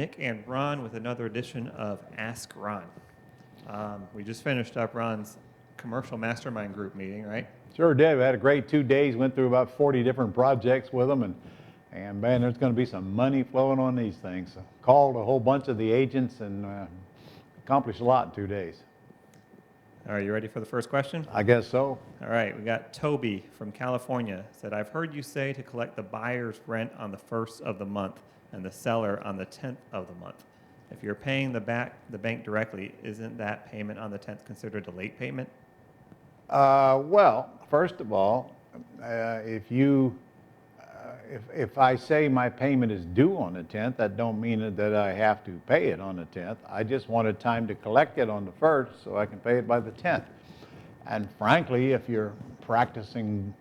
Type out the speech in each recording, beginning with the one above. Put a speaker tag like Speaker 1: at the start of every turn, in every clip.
Speaker 1: Nick and Ron with another edition of Ask Ron. We just finished up Ron's commercial mastermind group meeting, right?
Speaker 2: Sure did. We had a great 2 days, went through about 40 different projects with them, and man, there's going to be some money flowing on these things. So called a whole bunch of the agents and accomplished a lot in 2 days.
Speaker 1: All right, you ready for the first question?
Speaker 2: I guess so.
Speaker 1: All right, we got Toby from California. Said, I've heard you say to collect the buyer's rent on the 1st of the month and the seller on the 10th of the month. If you're paying the bank directly, isn't that payment on the 10th considered a late payment?
Speaker 2: Well, first of all, if I say my payment is due on the 10th, that don't mean that I have to pay it on the 10th. I just wanted time to collect it on the 1st so I can pay it by the 10th. And frankly, if you're practicing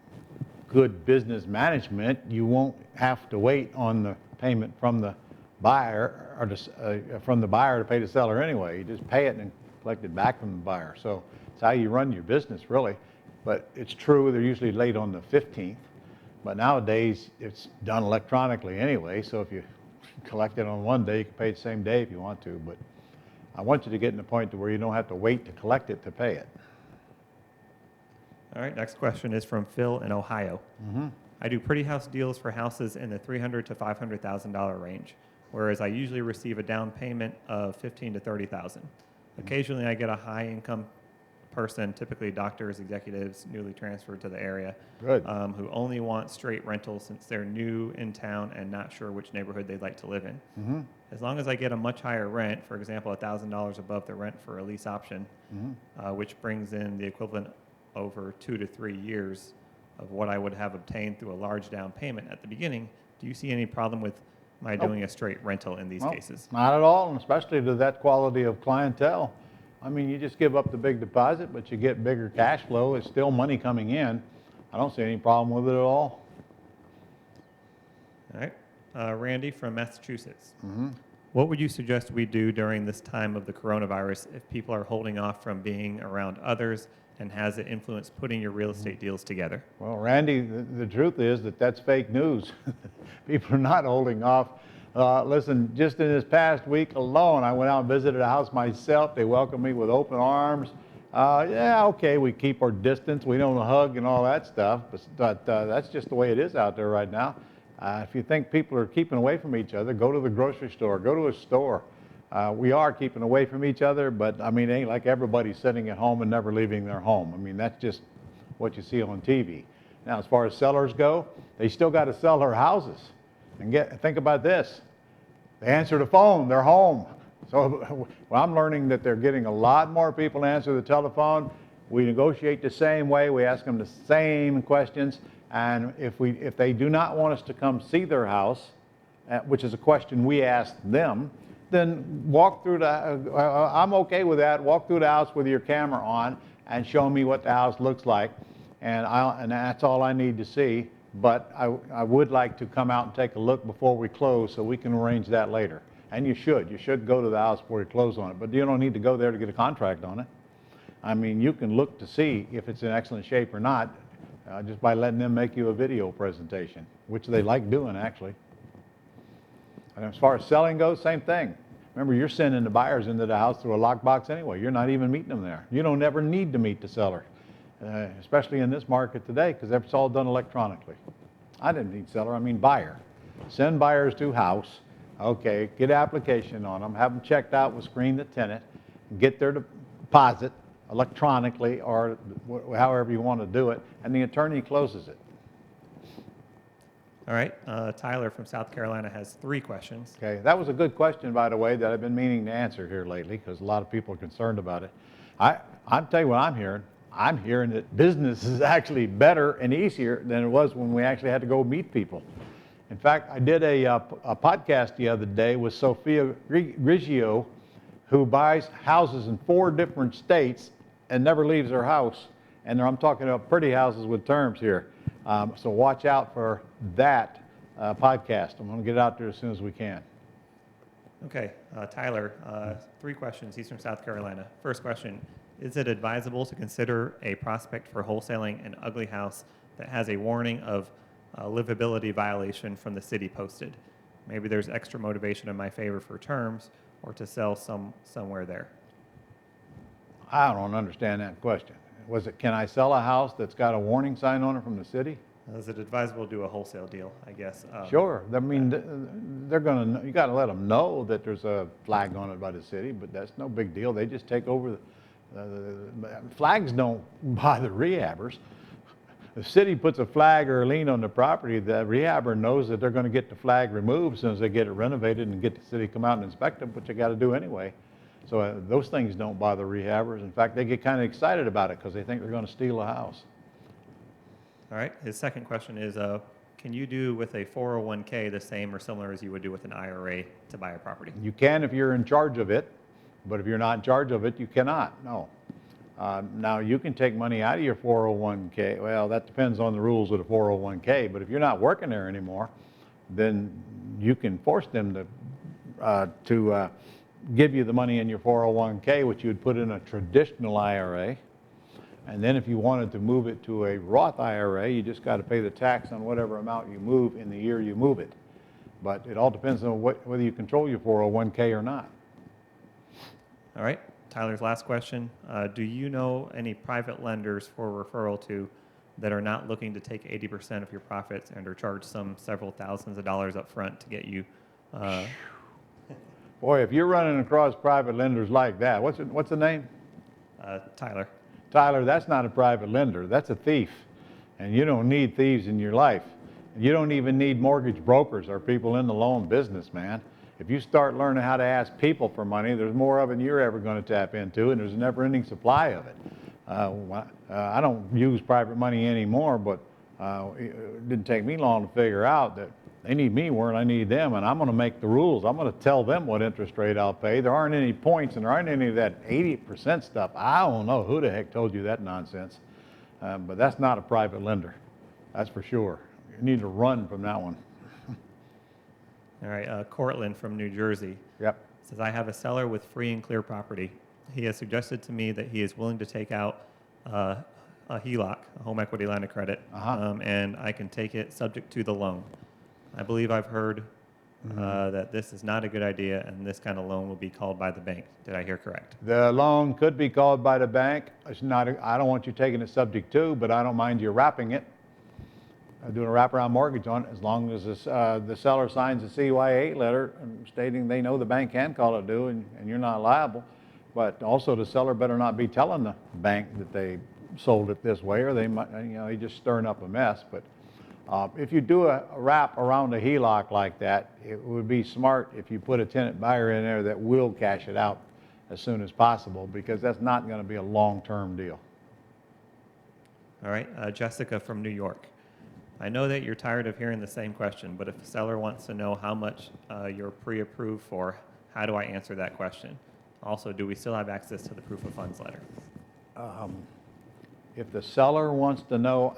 Speaker 2: good business management, you won't have to wait on the payment from the buyer or from the buyer to pay the seller anyway. You just pay it and collect it back from the buyer. So it's how you run your business, really. But it's true, they're usually late on the 15th. But nowadays, it's done electronically anyway. So if you collect it on one day, you can pay it the same day if you want to. But I want you to get to the point to where you don't have to wait to collect it to pay it.
Speaker 1: All right, next question is from Phil in Ohio. I do pretty house deals for houses in the $300,000 to $500,000 range, whereas I usually receive a down payment of $15,000 to $30,000. Occasionally, I get a high-income person, typically doctors, executives, newly transferred to the area, who only want straight rentals since they're new in town and not sure which neighborhood they'd like to live in. As long as I get a much higher rent, for example, $1,000 above the rent for a lease option, which brings in the equivalent over 2 to 3 years of what I would have obtained through a large down payment at the beginning, do you see any problem with my doing a straight rental in these cases?
Speaker 2: Not at all, and especially to that quality of clientele. I mean, you just give up the big deposit, but you get bigger cash flow. It's still money coming in. I don't see any problem with it at all.
Speaker 1: All right. Randy from Massachusetts. What would you suggest we do during this time of the coronavirus if people are holding off from being around others, and has it influenced putting your real estate deals together?
Speaker 2: Well, Randy, the truth is that that's fake news. People are not holding off. Listen, just in this past week alone, I went out and visited a house myself. They welcomed me with open arms. Yeah, okay, we keep our distance. We don't hug and all that stuff, but that's just the way it is out there right now. If you think people are keeping away from each other, go to the grocery store, go to a store. We are keeping away from each other, but I mean, it ain't like everybody's sitting at home and never leaving their home. I mean, that's just what you see on TV. Now, as far as sellers go, they still got to sell their houses. And think about this. They answer the phone, they're home. So well, I'm learning that they're getting a lot more people to answer the telephone. We negotiate the same way, we ask them the same questions, and if they do not want us to come see their house, which is a question we ask them, then walk through I'm okay with that, walk through the house with your camera on and show me what the house looks like, and that's all I need to see. But I would like to come out and take a look before we close so we can arrange that later. And you should go to the house before you close on it, but you don't need to go there to get a contract on it. I mean, you can look to see if it's in excellent shape or not just by letting them make you a video presentation, which they like doing actually. And as far as selling goes, same thing. Remember, you're sending the buyers into the house through a lockbox anyway. You're not even meeting them there. You don't ever need to meet the seller. Especially in this market today, because it's all done electronically. I didn't mean seller, I mean buyer. Send buyers to house, okay, get application on them, have them checked out with screen the tenant, get their deposit electronically or however you want to do it, and the attorney closes it.
Speaker 1: All right, Tyler from South Carolina has 3 questions.
Speaker 2: Okay, that was a good question, by the way, that I've been meaning to answer here lately, because a lot of people are concerned about it. I'll tell you what I'm hearing. I'm hearing that business is actually better and easier than it was when we actually had to go meet people. In fact, I did a podcast the other day with Sophia Grigio, who buys houses in 4 different states and never leaves her house. And I'm talking about pretty houses with terms here. So watch out for that podcast. I'm going to get it out there as soon as we can.
Speaker 1: Okay, Tyler, 3 questions. He's from South Carolina. First question, is it advisable to consider a prospect for wholesaling an ugly house that has a warning of livability violation from the city posted? Maybe there's extra motivation in my favor for terms or to sell somewhere there.
Speaker 2: I don't understand that question. Was it, can I sell a house that's got a warning sign on it from the city?
Speaker 1: Is it advisable to do a wholesale deal, I guess?
Speaker 2: Sure. I mean, they're going to, you got to let them know that there's a flag on it by the city, but that's no big deal. They just take over the flags don't bother rehabbers. The city puts a flag or a lien on the property, the rehabber knows that they're going to get the flag removed as soon as they get it renovated and get the city to come out and inspect them, which they got to do anyway. So those things don't bother rehabbers. In fact, they get kind of excited about it because they think they're going to steal a house.
Speaker 1: All right. His second question is, can you do with a 401k the same or similar as you would do with an IRA to buy a property?
Speaker 2: You can if you're in charge of it, but if you're not in charge of it, you cannot, no. Now, you can take money out of your 401k. Well, that depends on the rules of the 401k, but if you're not working there anymore, then you can force them to give you the money in your 401k, which you would put in a traditional IRA. And then if you wanted to move it to a Roth IRA, you just got to pay the tax on whatever amount you move in the year you move it. But it all depends on whether you control your 401k or not.
Speaker 1: All right. Tyler's last question. Do you know any private lenders for referral to that are not looking to take 80% of your profits and or charge some several thousands of dollars up front to get you?
Speaker 2: Boy, if you're running across private lenders like that, what's the name?
Speaker 1: Tyler.
Speaker 2: Tyler, that's not a private lender. That's a thief. And you don't need thieves in your life. You don't even need mortgage brokers or people in the loan business, man. If you start learning how to ask people for money, there's more of it than you're ever going to tap into, and there's a never-ending supply of it. I don't use private money anymore, but it didn't take me long to figure out that they need me more than I need them, and I'm going to make the rules. I'm going to tell them what interest rate I'll pay. There aren't any points, and there aren't any of that 80% stuff. I don't know who the heck told you that nonsense, but that's not a private lender. That's for sure. You need to run from that one.
Speaker 1: All right. Courtland from New Jersey.
Speaker 2: Yep.
Speaker 1: Says, I have a seller with free and clear property. He has suggested to me that he is willing to take out a HELOC, a home equity line of credit, and I can take it subject to the loan. I believe I've heard that this is not a good idea, and this kind of loan will be called by the bank. Did I hear correct?
Speaker 2: The loan could be called by the bank. It's not. I don't want you taking it subject to, but I don't mind you wrapping it, doing a wraparound mortgage on it, as long as the seller signs a CY8 letter stating they know the bank can call it due and you're not liable. But also the seller better not be telling the bank that they sold it this way, or they might, they just stirring up a mess. But if you do a wrap around a HELOC like that, it would be smart if you put a tenant buyer in there that will cash it out as soon as possible, because that's not going to be a long-term deal.
Speaker 1: All right. Jessica from New York. I know that you're tired of hearing the same question, but if a seller wants to know how much you're pre-approved for, how do I answer that question? Also, do we still have access to the proof of funds letter?
Speaker 2: If the seller wants to know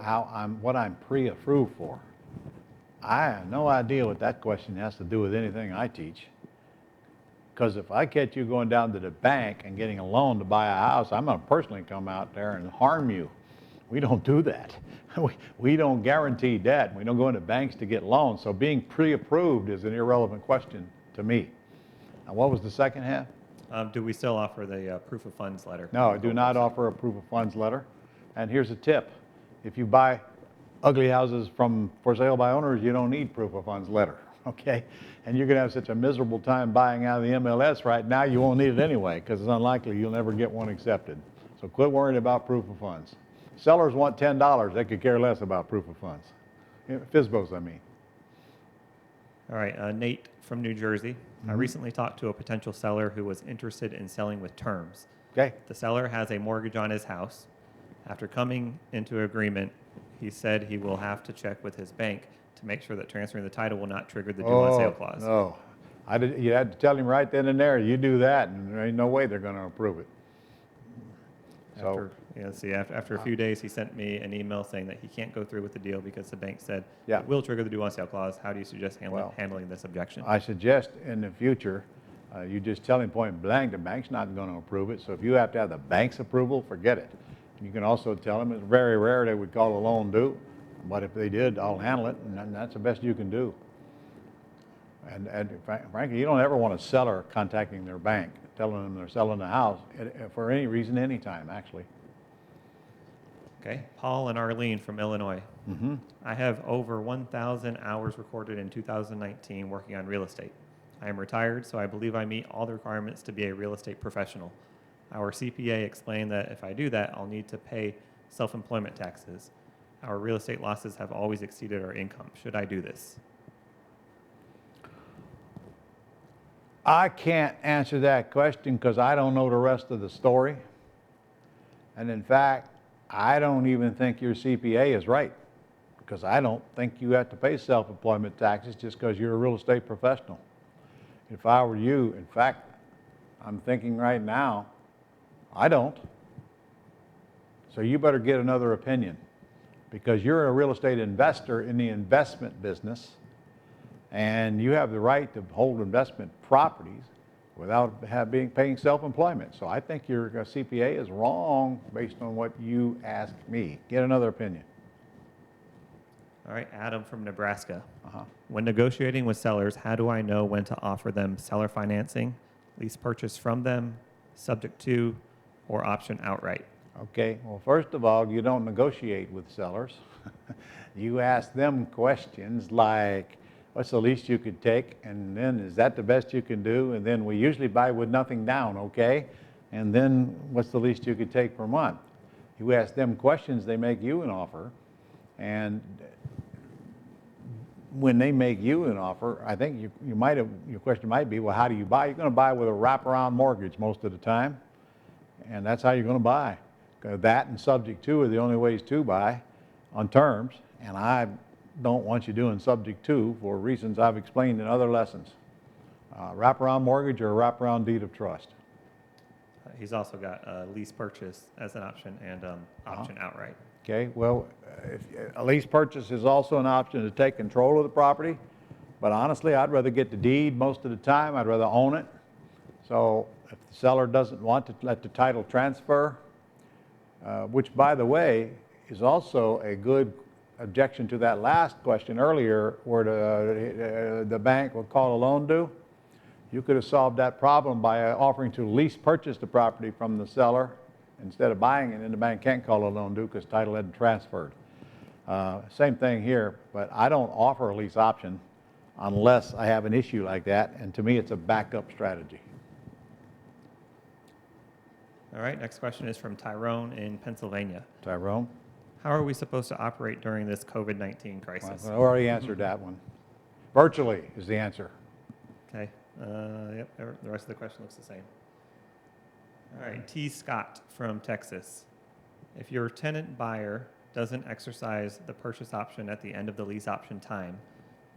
Speaker 2: what I'm pre-approved for, I have no idea what that question has to do with anything I teach. Because if I catch you going down to the bank and getting a loan to buy a house, I'm going to personally come out there and harm you. We don't do that. We don't guarantee debt. We don't go into banks to get loans. So being pre-approved is an irrelevant question to me. Now, what was the second half?
Speaker 1: Do we still offer the proof of funds letter?
Speaker 2: No, I do not offer a proof of funds letter. And here's a tip. If you buy ugly houses from for sale by owners, you don't need proof of funds letter, okay? And you're going to have such a miserable time buying out of the MLS right now, you won't need it anyway, because it's unlikely you'll never get one accepted. So quit worrying about proof of funds. Sellers want $10. They could care less about proof of funds. FSBOs, I mean.
Speaker 1: All right, Nate from New Jersey. I recently talked to a potential seller who was interested in selling with terms.
Speaker 2: Okay.
Speaker 1: The seller has a mortgage on his house. After coming into agreement, he said he will have to check with his bank to make sure that transferring the title will not trigger the due on sale clause.
Speaker 2: No. You had to tell him right then and there, you do that, and there ain't no way they're going to approve it.
Speaker 1: After a few days, he sent me an email saying that he can't go through with the deal because the bank said
Speaker 2: Yeah.
Speaker 1: it will trigger the due on sale clause. How do you suggest handling this objection?
Speaker 2: I suggest in the future, you just tell him point blank, the bank's not going to approve it. So if you have to have the bank's approval, forget it. You can also tell him it's very rare they would call a loan due, but if they did, I'll handle it, and that's the best you can do. And frankly, you don't ever want a seller contacting their bank, telling them they're selling the house for any reason, anytime, actually.
Speaker 1: Okay, Paul and Arlene from Illinois.
Speaker 2: Mm-hmm.
Speaker 1: I have over 1,000 hours recorded in 2019 working on real estate. I am retired, so I believe I meet all the requirements to be a real estate professional. Our CPA explained that if I do that, I'll need to pay self-employment taxes. Our real estate losses have always exceeded our income. Should I do this?
Speaker 2: I can't answer that question because I don't know the rest of the story. And in fact, I don't even think your CPA is right, because I don't think you have to pay self-employment taxes just because you're a real estate professional. If I were you, in fact, I'm thinking right now, I don't. So you better get another opinion, because you're a real estate investor in the investment business, and you have the right to hold investment properties without paying self-employment. So I think your CPA is wrong based on what you asked me. Get another opinion.
Speaker 1: All right, Adam from Nebraska.
Speaker 2: Uh-huh.
Speaker 1: When negotiating with sellers, how do I know when to offer them seller financing, lease purchase from them, subject to, or option outright?
Speaker 2: Okay, well, first of all, you don't negotiate with sellers. You ask them questions like, what's the least you could take? And then, is that the best you can do? And then we usually buy with nothing down, okay? And then, what's the least you could take per month? You ask them questions, they make you an offer. And when they make you an offer, I think your question might be, well, how do you buy? You're going to buy with a wraparound mortgage most of the time. And that's how you're going to buy. That and subject to are the only ways to buy on terms. And I don't want you doing subject to for reasons I've explained in other lessons. Wraparound mortgage or a wraparound deed of trust.
Speaker 1: He's also got lease purchase as an option and option outright.
Speaker 2: Okay, well, a lease purchase is also an option to take control of the property, but honestly, I'd rather get the deed most of the time. I'd rather own it. So if the seller doesn't want to let the title transfer, which, by the way, is also a good objection to that last question earlier, where the bank will call a loan due. You could have solved that problem by offering to lease purchase the property from the seller instead of buying it, and the bank can't call a loan due because title hadn't transferred. Same thing here, but I don't offer a lease option unless I have an issue like that, and to me it's a backup strategy.
Speaker 1: All right, next question is from Tyrone in Pennsylvania.
Speaker 2: Tyrone?
Speaker 1: How are we supposed to operate during this COVID-19 crisis?
Speaker 2: Well, I already answered that one. Virtually is the answer.
Speaker 1: Okay, yep, the rest of the question looks the same. All right, T. Scott from Texas. If your tenant buyer doesn't exercise the purchase option at the end of the lease option time,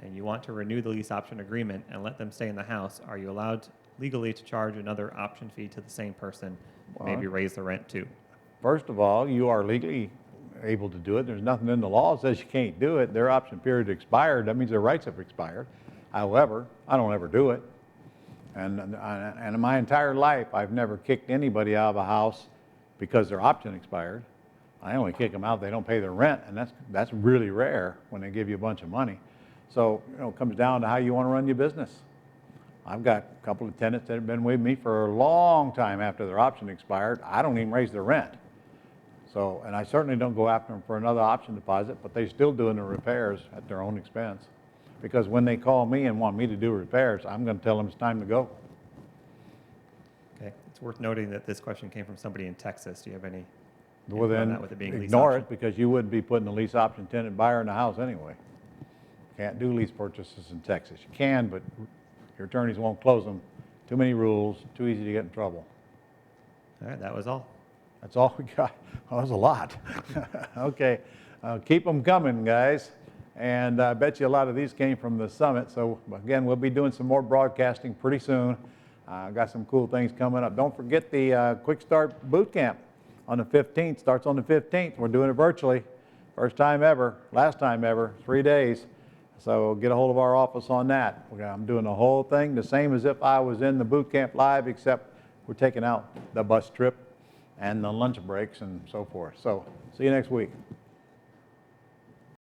Speaker 1: and you want to renew the lease option agreement and let them stay in the house, are you allowed legally to charge another option fee to the same person, maybe raise the rent too?
Speaker 2: First of all, you are legally able to do it. There's nothing in the law that says you can't do it. Their option period expired. That means their rights have expired. However, I don't ever do it. And in my entire life, I've never kicked anybody out of a house because their option expired. I only kick them out if they don't pay their rent, and that's really rare when they give you a bunch of money. So, it comes down to how you want to run your business. I've got a couple of tenants that have been with me for a long time after their option expired. I don't even raise their rent. So, and I certainly don't go after them for another option deposit, but they're still doing the repairs at their own expense. Because when they call me and want me to do repairs, I'm going to tell them it's time to go.
Speaker 1: Okay, it's worth noting that this question came from somebody in Texas. Do you have any
Speaker 2: Well, then
Speaker 1: that with it being lease
Speaker 2: ignore
Speaker 1: option?
Speaker 2: it, because you wouldn't be putting a lease option tenant buyer in the house anyway. Can't do lease purchases in Texas. You can, but your attorneys won't close them. Too many rules, too easy to get in trouble.
Speaker 1: All right, that was all.
Speaker 2: That's all we got. Oh, that was a lot. Okay, keep them coming, guys. And I bet you a lot of these came from the summit. So again, we'll be doing some more broadcasting pretty soon. Got some cool things coming up. Don't forget the Quick Start Boot Camp on the 15th. Starts on the 15th. We're doing it virtually. First time ever, last time ever, 3 days. So get a hold of our office on that. I'm doing the whole thing the same as if I was in the boot camp live, except we're taking out the bus trip and the lunch breaks and so forth. So see you next week.